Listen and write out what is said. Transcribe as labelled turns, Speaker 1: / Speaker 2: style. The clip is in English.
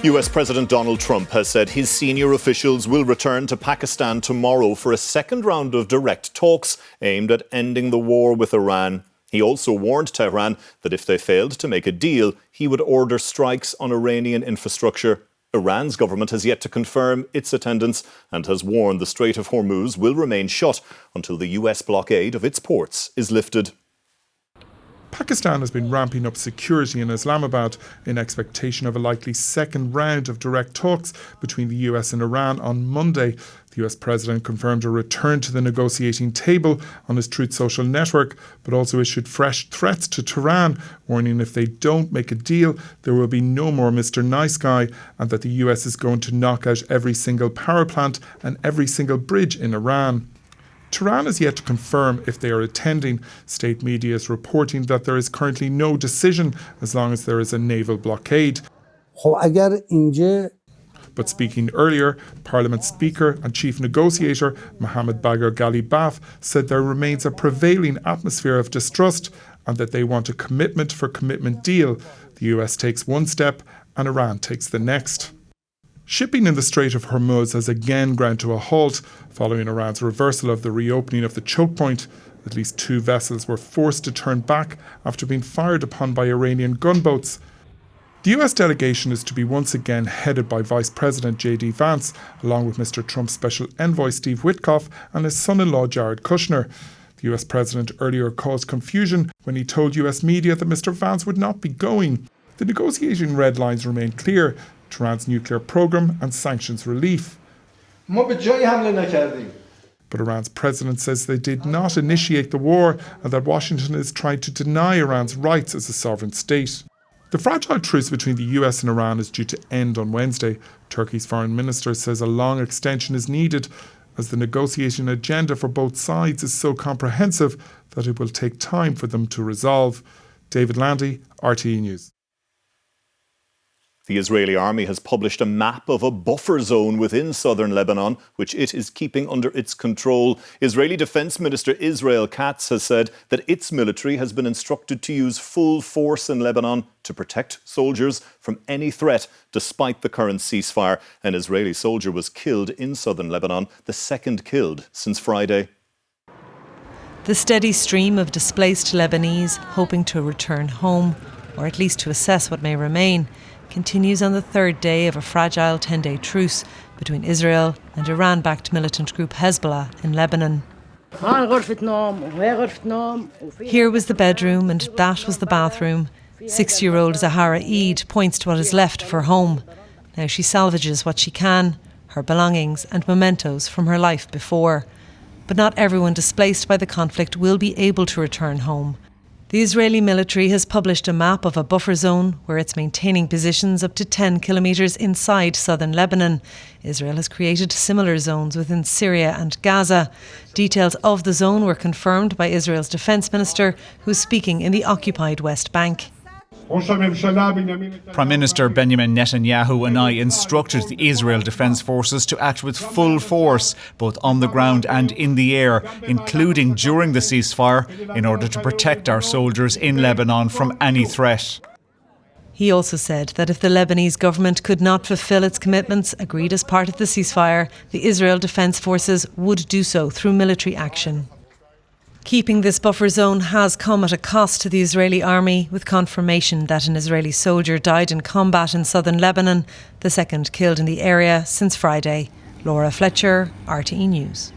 Speaker 1: US President Donald Trump has said his senior officials will return to Pakistan tomorrow for a second round of direct talks aimed at ending the war with Iran. He also warned Tehran that if they failed to make a deal, he would order strikes on Iranian infrastructure. Iran's government has yet to confirm its attendance and has warned the Strait of Hormuz will remain shut until the US blockade of its ports is lifted.
Speaker 2: Pakistan has been ramping up security in Islamabad in expectation of a likely second round of direct talks between the US and Iran on Monday. The US president confirmed a return to the negotiating table on his Truth Social network, but also issued fresh threats to Tehran, warning if they don't make a deal, there will be no more Mr. Nice Guy, and that the US is going to knock out every single power plant and every single bridge in Iran. Tehran has yet to confirm if they are attending. State media is reporting that there is currently no decision as long as there is a naval blockade. But speaking earlier, Parliament Speaker and Chief Negotiator Mohammed Bagher Ghalibaf said there remains a prevailing atmosphere of distrust and that they want a commitment for commitment deal. The US takes one step and Iran takes the next. Shipping in the Strait of Hormuz has again ground to a halt following Iran's reversal of the reopening of the choke point. At least 2 vessels were forced to turn back after being fired upon by Iranian gunboats. The US delegation is to be once again headed by Vice President J.D. Vance, along with Mr. Trump's special envoy Steve Witkoff and his son-in-law Jared Kushner. The US president earlier caused confusion when he told US media that Mr. Vance would not be going. The negotiating red lines remain clear: Tehran's nuclear program and sanctions relief. But Iran's president says they did not initiate the war and that Washington is trying to deny Iran's rights as a sovereign state. The fragile truce between the US and Iran is due to end on Wednesday. Turkey's foreign minister says a long extension is needed as the negotiation agenda for both sides is so comprehensive that it will take time for them to resolve. David Landy, RTE News.
Speaker 1: The Israeli army has published a map of a buffer zone within southern Lebanon, which it is keeping under its control. Israeli Defense Minister Israel Katz has said that its military has been instructed to use full force in Lebanon to protect soldiers from any threat, despite the current ceasefire. An Israeli soldier was killed in southern Lebanon, the second killed since Friday.
Speaker 3: The steady stream of displaced Lebanese hoping to return home, or at least to assess what may remain, continues on the third day of a fragile 10-day truce between Israel and Iran-backed militant group Hezbollah in Lebanon. Here was the bedroom and that was the bathroom. 60-year-old Zahara Eid points to what is left for home. Now she salvages what she can, her belongings and mementos from her life before. But not everyone displaced by the conflict will be able to return home. The Israeli military has published a map of a buffer zone where it's maintaining positions up to 10 kilometres inside southern Lebanon. Israel has created similar zones within Syria and Gaza. Details of the zone were confirmed by Israel's defence minister, who's speaking in the occupied West Bank.
Speaker 4: Prime Minister Benjamin Netanyahu and I instructed the Israel Defence Forces to act with full force, both on the ground and in the air, including during the ceasefire, in order to protect our soldiers in Lebanon from any threat.
Speaker 3: He also said that if the Lebanese government could not fulfil its commitments agreed as part of the ceasefire, the Israel Defence Forces would do so through military action. Keeping this buffer zone has come at a cost to the Israeli army, with confirmation that an Israeli soldier died in combat in southern Lebanon, the second killed in the area since Friday. Laura Fletcher, RTE News.